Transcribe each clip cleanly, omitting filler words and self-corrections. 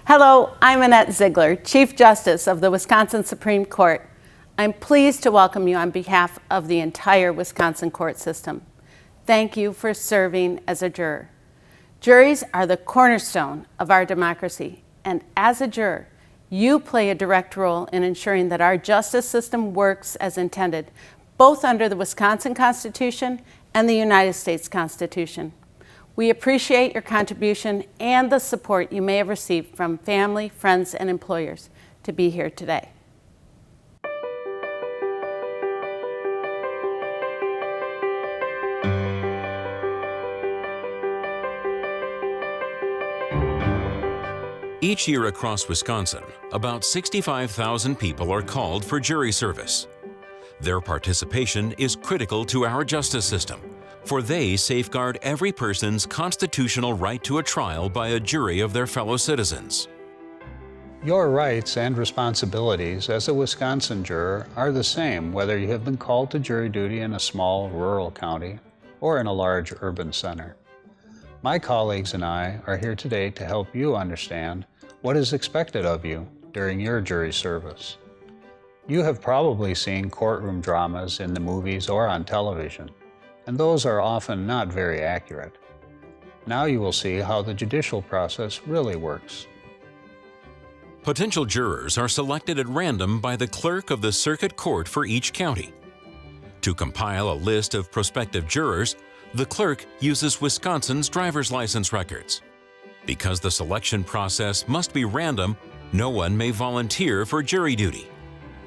Hello, I'm Annette Ziegler, Chief Justice of the Wisconsin Supreme Court. I'm pleased to welcome you on behalf of the entire Wisconsin court system. Thank you for serving as a juror. Juries are the cornerstone of our democracy, and as a juror, you play a direct role in ensuring that our justice system works as intended, both under the Wisconsin Constitution and the United States Constitution. We appreciate your contribution and the support you may have received from family, friends, and employers to be here today. Each year across Wisconsin, about 65,000 people are called for jury service. Their participation is critical to our justice system, for they safeguard every person's constitutional right to a trial by a jury of their fellow citizens. Your rights and responsibilities as a Wisconsin juror are the same whether you have been called to jury duty in a small rural county or in a large urban center. My colleagues and I are here today to help you understand what is expected of you during your jury service. You have probably seen courtroom dramas in the movies or on television, and those are often not very accurate. Now you will see how the judicial process really works. Potential jurors are selected at random by the clerk of the circuit court for each county. To compile a list of prospective jurors, the clerk uses Wisconsin's driver's license records. Because the selection process must be random, no one may volunteer for jury duty.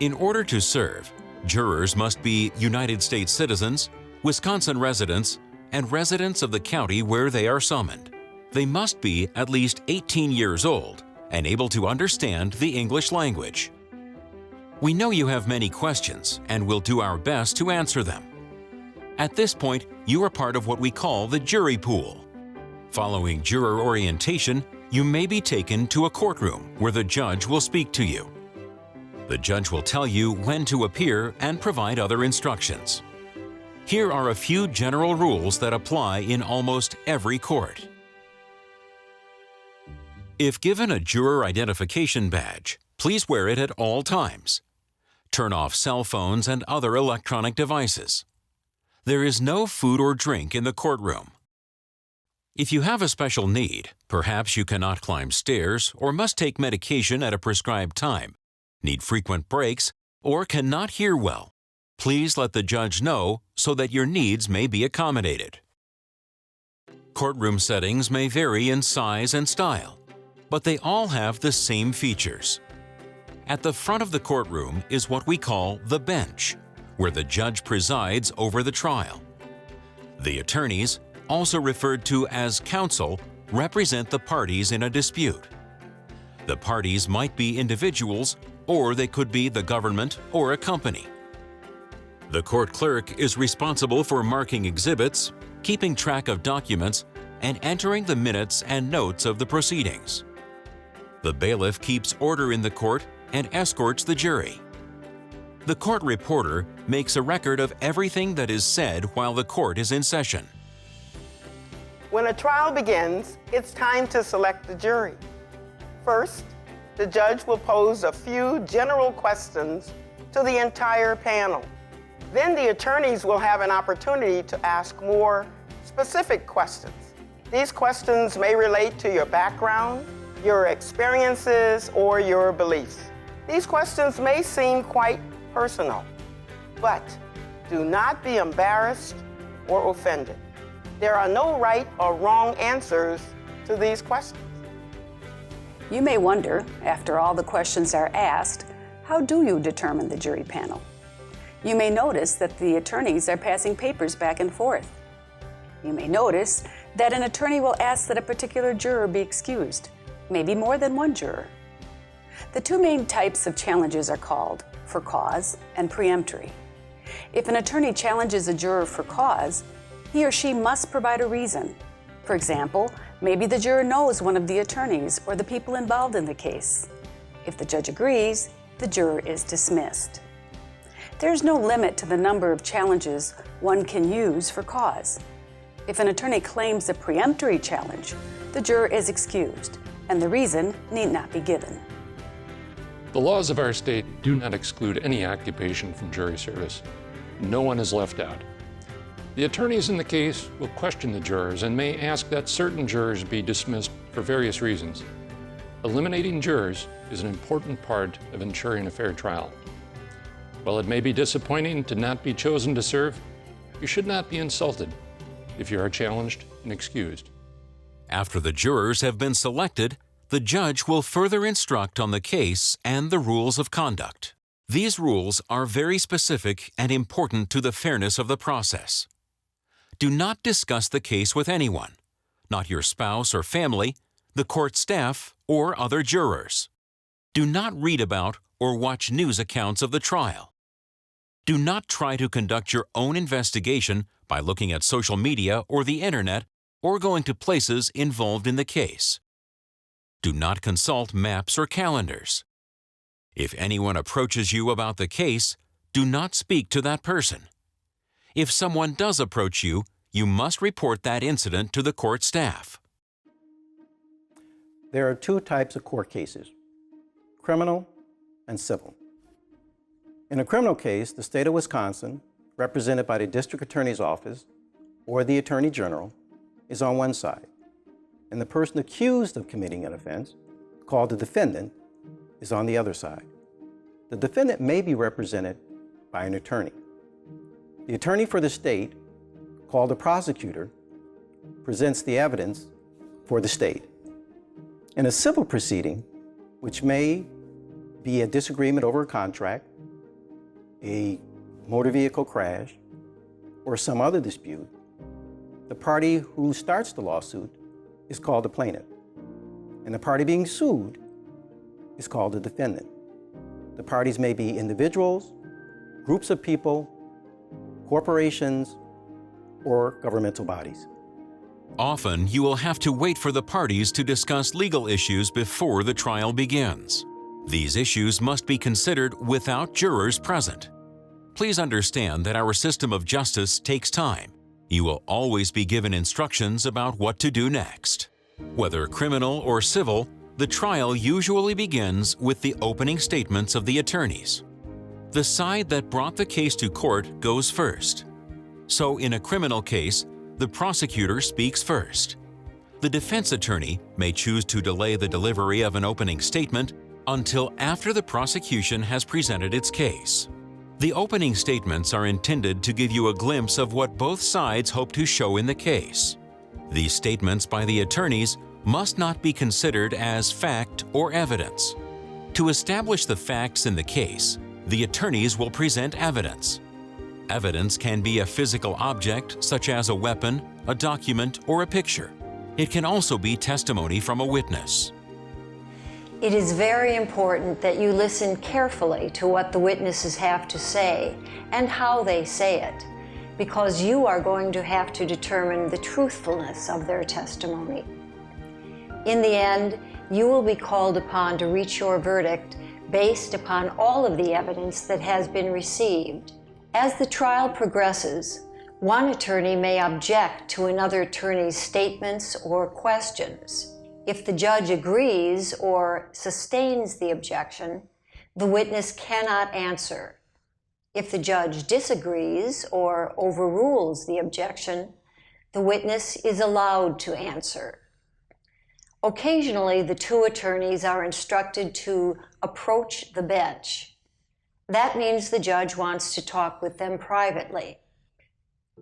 In order to serve, jurors must be United States citizens, Wisconsin residents, and residents of the county where they are summoned. They must be at least 18 years old and able to understand the English language. We know you have many questions and will do our best to answer them. At this point, you are part of what we call the jury pool. Following juror orientation, you may be taken to a courtroom where the judge will speak to you. The judge will tell you when to appear and provide other instructions. Here are a few general rules that apply in almost every court. If given a juror identification badge, please wear it at all times. Turn off cell phones and other electronic devices. There is no food or drink in the courtroom. If you have a special need, perhaps you cannot climb stairs or must take medication at a prescribed time, need frequent breaks, or cannot hear well, please let the judge know so that your needs may be accommodated. Courtroom settings may vary in size and style, but they all have the same features. At the front of the courtroom is what we call the bench, where the judge presides over the trial. The attorneys, also referred to as counsel, represent the parties in a dispute. The parties might be individuals, or they could be the government or a company. The court clerk is responsible for marking exhibits, keeping track of documents, and entering the minutes and notes of the proceedings. The bailiff keeps order in the court and escorts the jury. The court reporter makes a record of everything that is said while the court is in session. When a trial begins, it's time to select the jury. First, the judge will pose a few general questions to the entire panel. Then the attorneys will have an opportunity to ask more specific questions. These questions may relate to your background, your experiences, or your beliefs. These questions may seem quite personal, but do not be embarrassed or offended. There are no right or wrong answers to these questions. You may wonder, after all the questions are asked, how do you determine the jury panel? You may notice that the attorneys are passing papers back and forth. You may notice that an attorney will ask that a particular juror be excused, maybe more than one juror. The two main types of challenges are called for cause and preemptory. If an attorney challenges a juror for cause, he or she must provide a reason. For example, maybe the juror knows one of the attorneys or the people involved in the case. If the judge agrees, the juror is dismissed. There's no limit to the number of challenges one can use for cause. If an attorney claims a preemptory challenge, the juror is excused. and the reason need not be given. The laws of our state do not exclude any occupation from jury service. No one is left out. The attorneys in the case will question the jurors and may ask that certain jurors be dismissed for various reasons. Eliminating jurors is an important part of ensuring a fair trial. While it may be disappointing to not be chosen to serve, you should not be insulted if you are challenged and excused. After the jurors have been selected, the judge will further instruct on the case and the rules of conduct. These rules are very specific and important to the fairness of the process. Do not discuss the case with anyone, not your spouse or family, the court staff, or other jurors. Do not read about or watch news accounts of the trial. Do not try to conduct your own investigation by looking at social media or the internet or going to places involved in the case. Do not consult maps or calendars. If anyone approaches you about the case, do not speak to that person. If someone does approach you, you must report that incident to the court staff. There are two types of court cases, criminal and civil. In a criminal case, the state of Wisconsin, represented by the district attorney's office or the attorney general, is on one side, and the person accused of committing an offense, called the defendant, is on the other side. The defendant may be represented by an attorney. The attorney for the state, called the prosecutor, presents the evidence for the state. In a civil proceeding, which may be a disagreement over a contract, a motor vehicle crash, or some other dispute, the party who starts the lawsuit is called the plaintiff, and the party being sued is called the defendant. The parties may be individuals, groups of people, corporations, or governmental bodies. Often, you will have to wait for the parties to discuss legal issues before the trial begins. These issues must be considered without jurors present. Please understand that our system of justice takes time. You will always be given instructions about what to do next. Whether criminal or civil, the trial usually begins with the opening statements of the attorneys. The side that brought the case to court goes first. So in a criminal case, the prosecutor speaks first. The defense attorney may choose to delay the delivery of an opening statement until after the prosecution has presented its case. The opening statements are intended to give you a glimpse of what both sides hope to show in the case. These statements by the attorneys must not be considered as fact or evidence. To establish the facts in the case, the attorneys will present evidence. Evidence can be a physical object such as a weapon, a document, or a picture. It can also be testimony from a witness. It is very important that you listen carefully to what the witnesses have to say and how they say it, because you are going to have to determine the truthfulness of their testimony. In the end, you will be called upon to reach your verdict based upon all of the evidence that has been received. As the trial progresses, one attorney may object to another attorney's statements or questions. If the judge agrees or sustains the objection, the witness cannot answer. If the judge disagrees or overrules the objection, the witness is allowed to answer. Occasionally, the two attorneys are instructed to approach the bench. That means the judge wants to talk with them privately.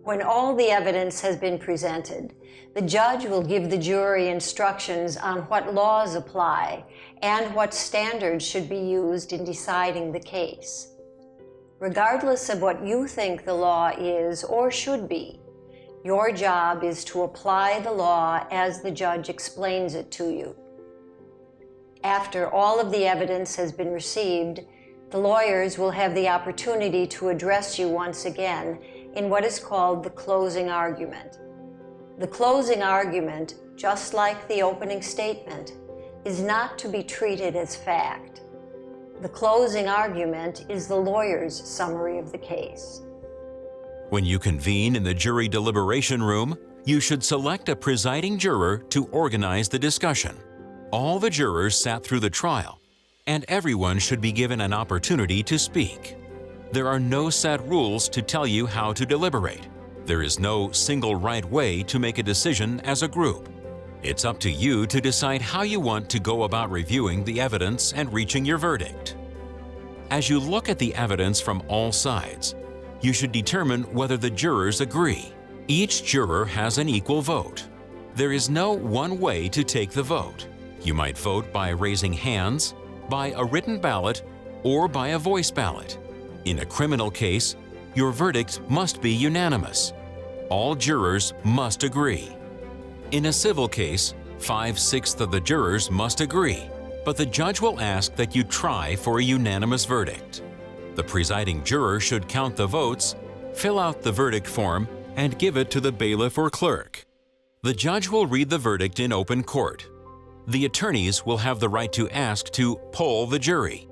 When all the evidence has been presented, the judge will give the jury instructions on what laws apply and what standards should be used in deciding the case. Regardless of what you think the law is or should be, your job is to apply the law as the judge explains it to you. After all of the evidence has been received, the lawyers will have the opportunity to address you once again in what is called the closing argument. The closing argument, just like the opening statement, is not to be treated as fact. The closing argument is the lawyer's summary of the case. When you convene in the jury deliberation room, you should select a presiding juror to organize the discussion. All the jurors sat through the trial, and everyone should be given an opportunity to speak. There are no set rules to tell you how to deliberate. There is no single right way to make a decision as a group. It's up to you to decide how you want to go about reviewing the evidence and reaching your verdict. As you look at the evidence from all sides, you should determine whether the jurors agree. Each juror has an equal vote. There is no one way to take the vote. You might vote by raising hands, by a written ballot, or by a voice ballot. In a criminal case, your verdict must be unanimous. All jurors must agree. In a civil case, 5/6 of the jurors must agree, but the judge will ask that you try for a unanimous verdict. The presiding juror should count the votes, fill out the verdict form, and give it to the bailiff or clerk. The judge will read the verdict in open court. The attorneys will have the right to ask to poll the jury.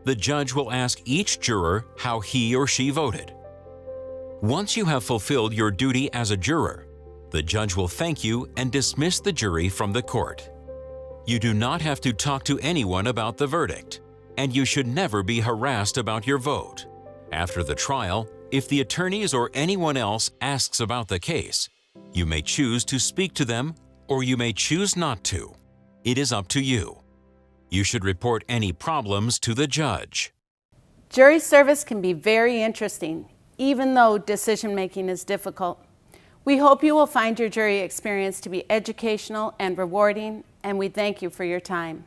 The judge will ask each juror how he or she voted. Once you have fulfilled your duty as a juror, the judge will thank you and dismiss the jury from the court. You do not have to talk to anyone about the verdict, and you should never be harassed about your vote. After the trial, if the attorneys or anyone else asks about the case, you may choose to speak to them or you may choose not to. It is up to you. You should report any problems to the judge. Jury service can be very interesting, even though decision-making is difficult. We hope you will find your jury experience to be educational and rewarding, and we thank you for your time.